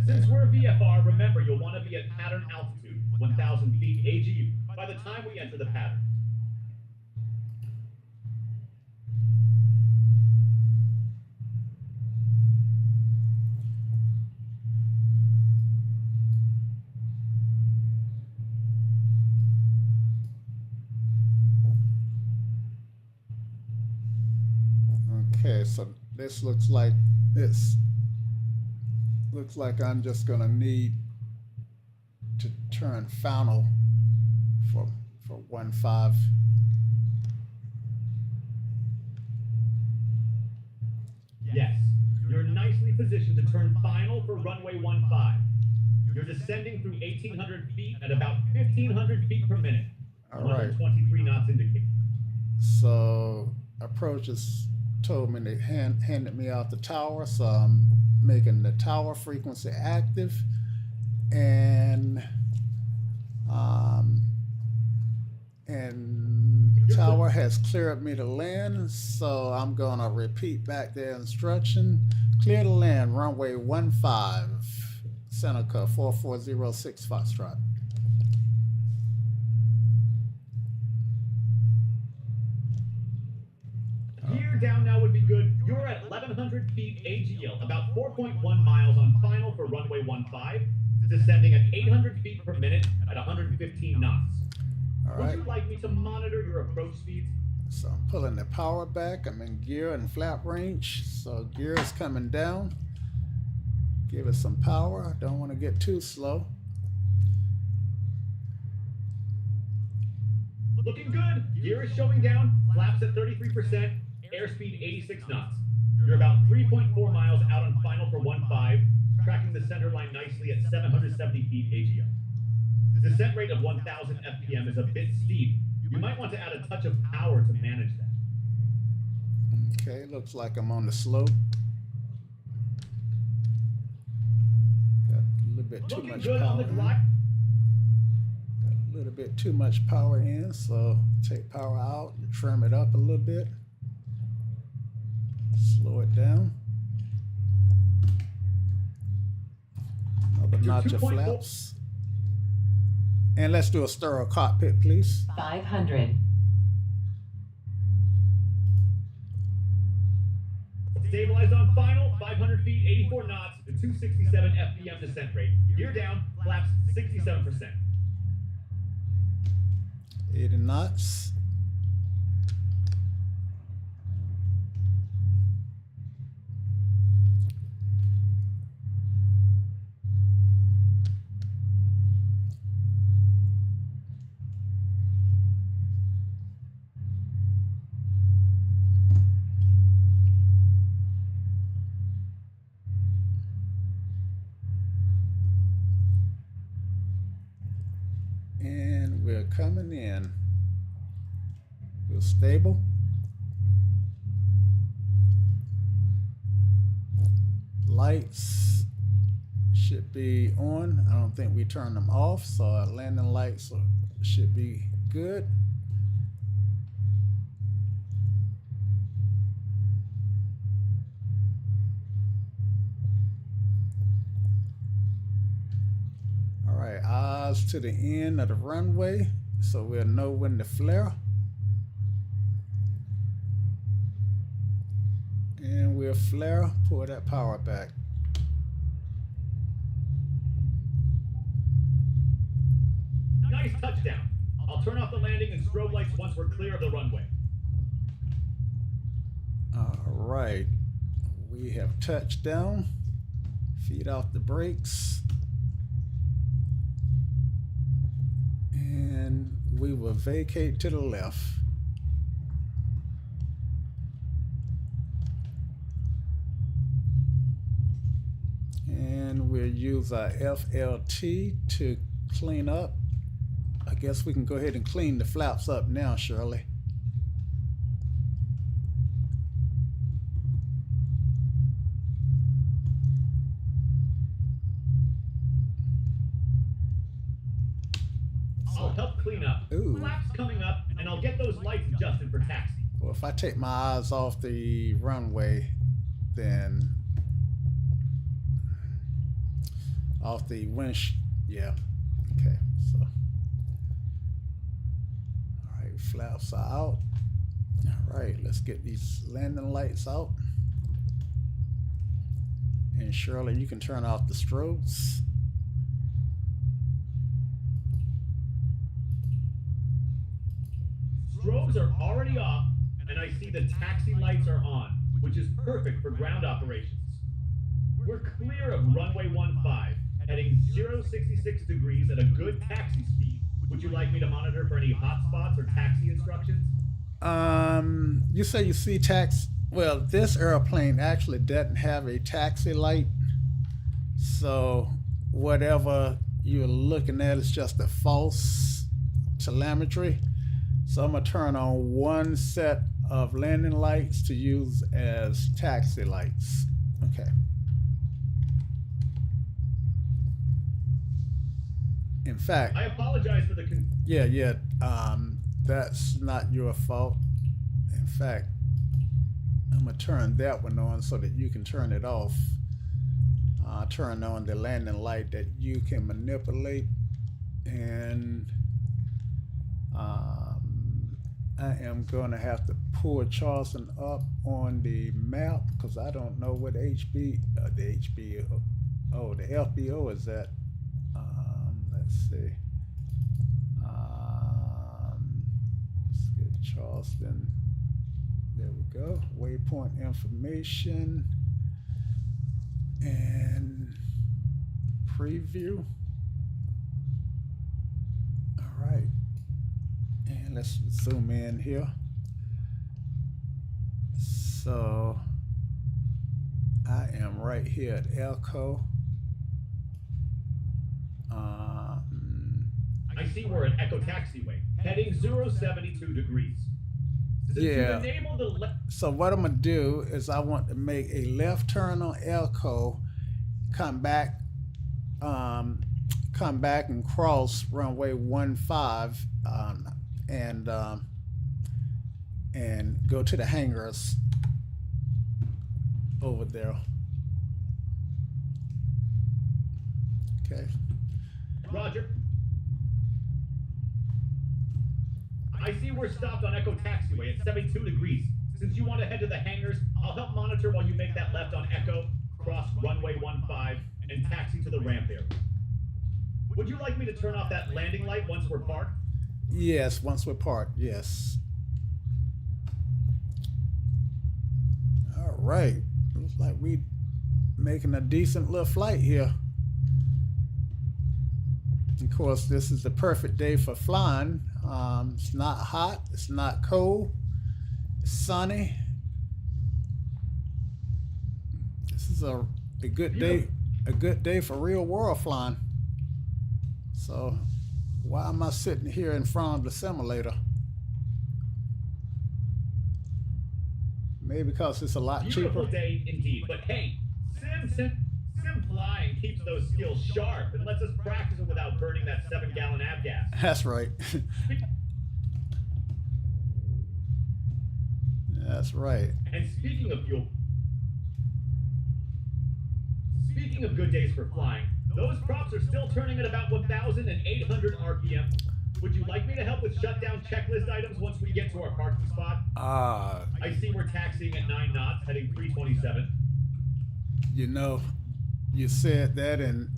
Since we're VFR, remember you'll want to be at pattern altitude, 1,000 feet AGU, by the time we enter the pattern. Okay, so this looks like I'm just gonna need to turn final for 1.5. Yes, you're nicely positioned to turn final for runway 15. You're descending through 1,800 feet at about 1,500 feet per minute. All right. 123 knots indicate. So approaches told me they handed me out the tower, so I'm making the tower frequency active, and tower has cleared me to land, so I'm gonna repeat back the instruction. Clear to land, runway 15, Seneca 4406 Foxtrot. Gear down now would be good. You're at 1,100 feet AGL, about 4.1 miles on final for runway 15, descending at 800 feet per minute at 115 knots. All Would right. you like me to monitor your approach speeds? So I'm pulling the power back. I'm in gear and flap range. So gear is coming down. Give it some power. Don't want to get too slow. Looking good. Gear is showing down. Flaps at 33%. Airspeed 86 knots. You're about 3.4 miles out on final for 15, tracking the center line nicely at 770 feet AGL. Descent rate of 1,000 FPM is a bit steep. You might want to add a touch of power to manage that. Okay, looks like I'm on the slope. Got a little bit too Looking much good power on the in. glide. Got a little bit too much power in, so take power out and trim it up a little bit. Slow it down. Another notch of 2.4. flaps. And let's do a stereo cockpit, please. 500. Stabilized on final, 500 feet, 84 knots, to 267 FPM descent rate. Gear down, flaps 67%. 80 knots. And we're coming in. We're stable. Lights should be on. I don't think we turned them off, so our landing lights should be good. All right, eyes to the end of the runway, so we'll know when to flare. And we'll flare, pull that power back. Nice touchdown. I'll turn off the landing and strobe lights once we're clear of the runway. All right, we have touched down. Feet off the brakes. And we will vacate to the left. And we'll use our FLT to clean up. I guess we can go ahead and clean the flaps up now, Shirley. I'll help clean up. Ooh. Flaps coming up, and I'll get those lights adjusted for taxi. Well, if I take my eyes off the runway, then off the winch. Yeah. Okay. So, all right, flaps are out. All right, let's get these landing lights out. And Shirley, you can turn off the strobes. Strobes are already off, and I see the taxi lights are on, which is perfect for ground operations. We're clear of runway 15, heading 066 degrees at a good taxi speed. Would you like me to monitor for any hotspots or taxi instructions? You say you see tax. Well, this airplane actually doesn't have a taxi light, so whatever you're looking at is just a false telemetry. So I'm gonna turn on one set of landing lights to use as taxi lights. Okay. In fact, I apologize for the yeah. That's not your fault. In fact, I'm gonna turn that one on so that you can turn it off. Turn on the landing light that you can manipulate, and I am gonna have to pull Charleston up on the map because I don't know what the FBO is at. Let's see. Let's get Charleston. There we go. Waypoint information and preview. All right. And let's zoom in here. So I am right here at Elko. I see we're at Echo Taxiway, heading 072 degrees. Yeah. So what I'm gonna do is I want to make a left turn on Elko, come back and cross runway 15, and go to the hangars over there. Okay. Roger. I see we're stopped on Echo Taxiway at 72 degrees. Since you want to head to the hangars, I'll help monitor while you make that left on Echo, cross runway 15, and taxi to the ramp area. Would you like me to turn off that landing light once we're parked? Yes, once we're parked, yes. All right. Looks like we making a decent little flight here. Of course, this is the perfect day for flying. It's not hot, it's not cold, it's sunny. This is a good day for real world flying. So why am I sitting here in front of the simulator? Maybe because it's a lot cheaper. Beautiful day indeed, but hey, sim flying keeps those skills sharp and lets us practice it without burning that 7-gallon avgas. That's right. That's right. And speaking of good days for flying, those props are still turning at about 1,800 RPM. Would you like me to help with shutdown checklist items once we get to our parking spot? I see we're taxiing at 9 knots, heading 327. You know, you said that, and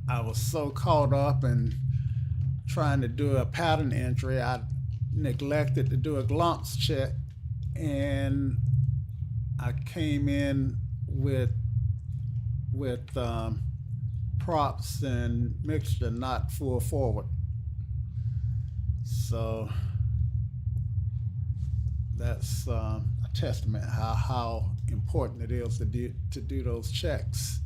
I was so caught up in trying to do a pattern entry, I neglected to do a glance check, and I came in with props and mixture not full forward. So that's a testament how important it is to do those checks.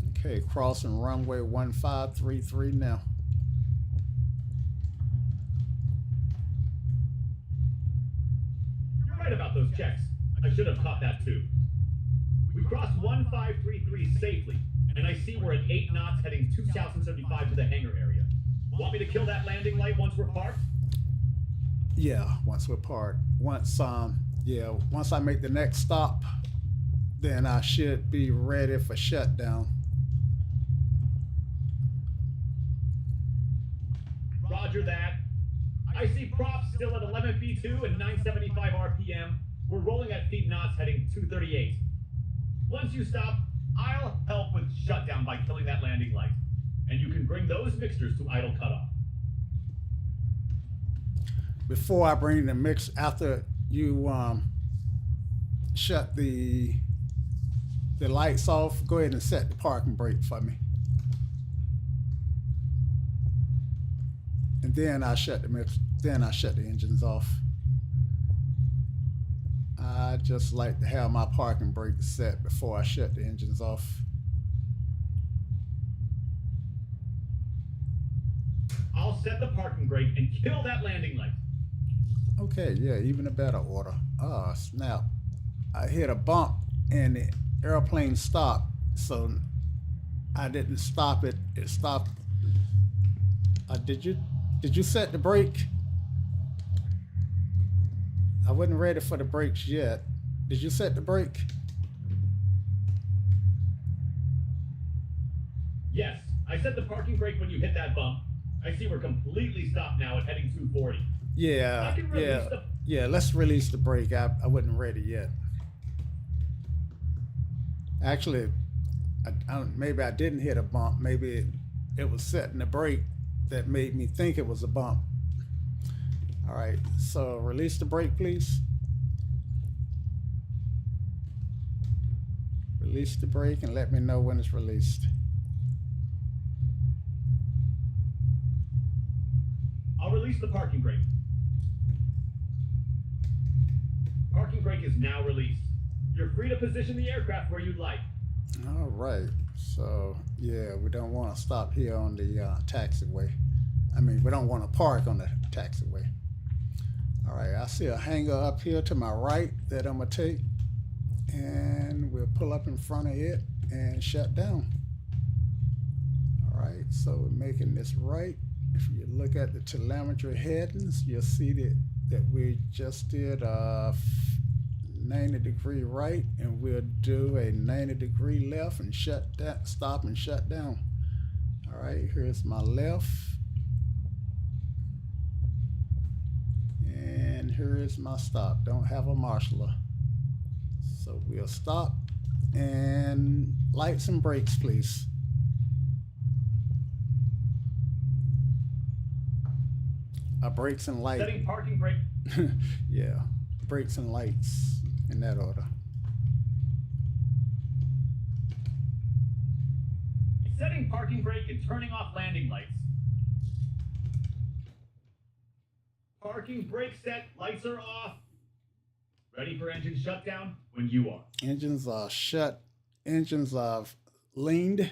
Okay, crossing runway 1533 now. You're right about those checks. I should have caught that too. We crossed 1533 safely, and I see we're at 8 knots heading 2075 to the hangar area. Want me to kill that landing light once we're parked? Yeah, once we're parked. Once I make the next stop, then I should be ready for shutdown. Roger that. I see props still at 11 feet 2 and 975 RPM. We're rolling at feet knots heading 238. Once you stop, I'll help with shutdown by killing that landing light. And you can bring those mixers to idle cutoff. Before I bring the mix, after you shut the lights off, go ahead and set the parking brake for me. And then I shut the mix. Then I shut the engines off. I just like to have my parking brake set before I shut the engines off. I'll set the parking brake and kill that landing light. Okay, yeah, even a better order. Oh, snap. I hit a bump and the airplane stopped, so I didn't stop it. It stopped. Did you set the brake? I wasn't ready for the brakes yet. Did you set the brake? Yes, I set the parking brake when you hit that bump. I see we're completely stopped now at heading 240. Yeah, yeah. Let's release the brake. I wasn't ready yet. Actually, maybe I didn't hit a bump. Maybe it was setting the brake that made me think it was a bump. All right, so release the brake, please. Release the brake and let me know when it's released. I'll release the parking brake. Parking brake is now released. You're free to position the aircraft where you'd like. All right, so yeah, we don't want to stop here on the taxiway. I mean, we don't want to park on the taxiway. All right, I see a hangar up here to my right that I'm gonna take, and we'll pull up in front of it and shut down. All right, so we're making this right. If you look at the telemetry headings, you'll see that we just did a 90-degree right, and we'll do a 90-degree left and shut that, stop and shut down. All right, here's my left. And here is my stop. Don't have a marshaller. So we'll stop and lights and brakes, please. Brakes and lights. Setting parking brake. Yeah, brakes and lights in that order. Setting parking brake and turning off landing lights. Parking brake set, lights are off. Ready for engine shutdown when you are. Engines are shut. Engines are leaned.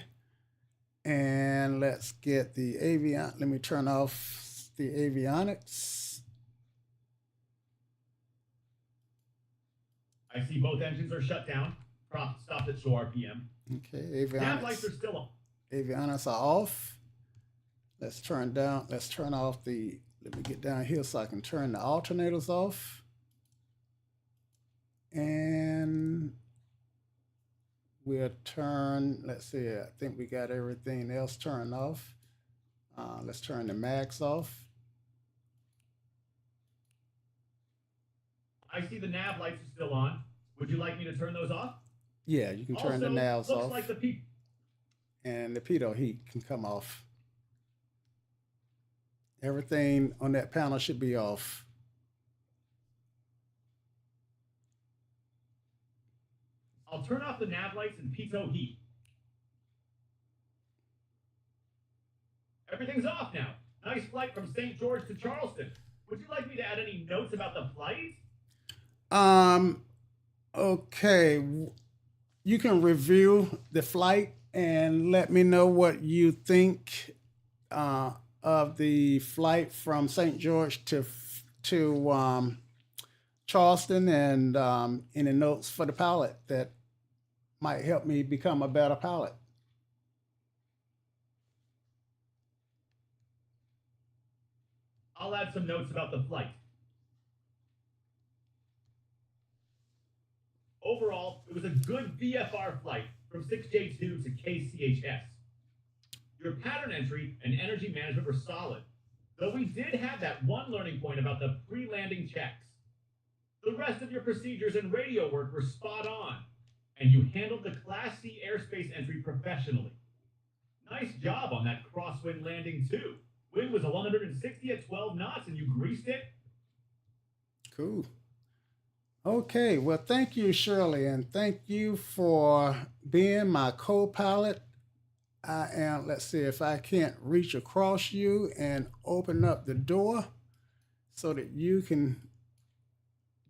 And let's get the avion. Let me turn off the avionics. I see both engines are shut down. Prop stopped at show RPM. Okay, Nav lights are still on. Avionics are off. Let's turn down. Let's turn off the. Let me get down here so I can turn the alternators off. And we'll turn. Let's see. I think we got everything else turned off. Let's turn the mags off. I see the nav lights are still on. Would you like me to turn those off? Yeah, you can turn the navs looks off. Like and the pitot heat can come off. Everything on that panel should be off. I'll turn off the nav lights and pitot heat. Everything's off now. Nice flight from St. George to Charleston. Would you like me to add any notes about the flight? Okay. You can review the flight and let me know what you think of the flight from St. George to Charleston, and any notes for the pilot that might help me become a better pilot. I'll add some notes about the flight. Overall, It was a good VFR flight from 6J2 to KCHS. Your pattern entry and energy management were solid, though we did have that one learning point about the pre-landing checks. The rest of your procedures and radio work were spot on, and you handled the Class C airspace entry professionally. Nice job on that crosswind landing, too. Wind was 160 at 12 knots, and you greased it. Cool. Okay, well, thank you, Shirley, and thank you for being my co-pilot. Let's see if I can't reach across you and open up the door so that you can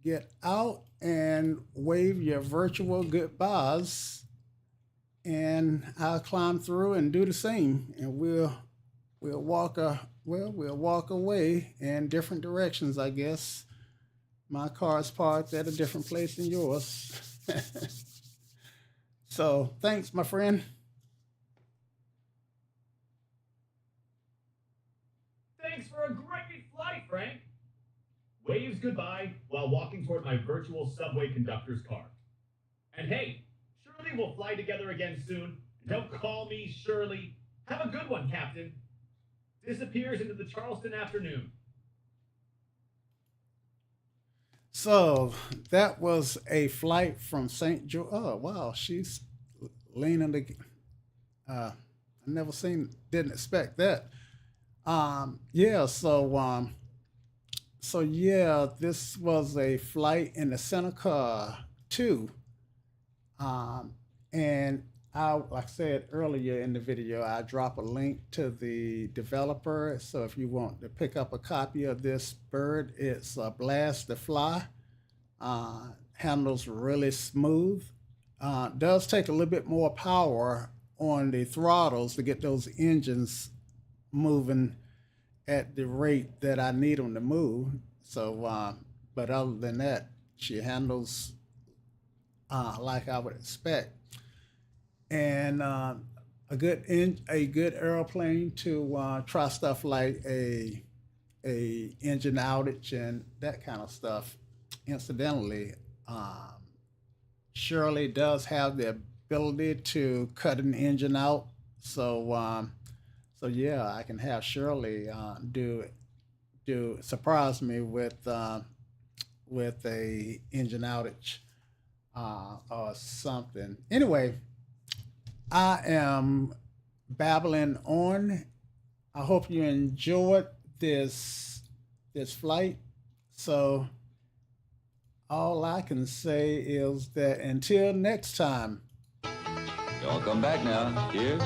get out and wave your virtual goodbyes, and I'll climb through and do the same, and we'll walk away in different directions, I guess. My car's parked at a different place than yours. So thanks, my friend. Thanks for a great flight, Frank. Waves goodbye while walking toward my virtual subway conductor's car. And hey, surely we'll fly together again soon. Don't call me Shirley. Have a good one, Captain. Disappears into the Charleston afternoon. So that was a flight from St. George. Oh, wow, she's leaning the. I never didn't expect that. Yeah, so yeah, this was a flight in the Seneca 2. And like I said earlier in the video, I drop a link to the developer. So if you want to pick up a copy of this bird, it's a blast to fly. Handles really smooth. Does take a little bit more power on the throttles to get those engines moving at the rate that I need them to move. So, but other than that, she handles like I would expect. And a good airplane to try stuff like a engine outage and that kind of stuff. Incidentally, Shirley does have the ability to cut an engine out. So yeah, I can have Shirley surprise me with a engine outage or something. Anyway, I am babbling on. I hope you enjoyed this flight. So all I can say is that until next time. Y'all come back now. Cheers.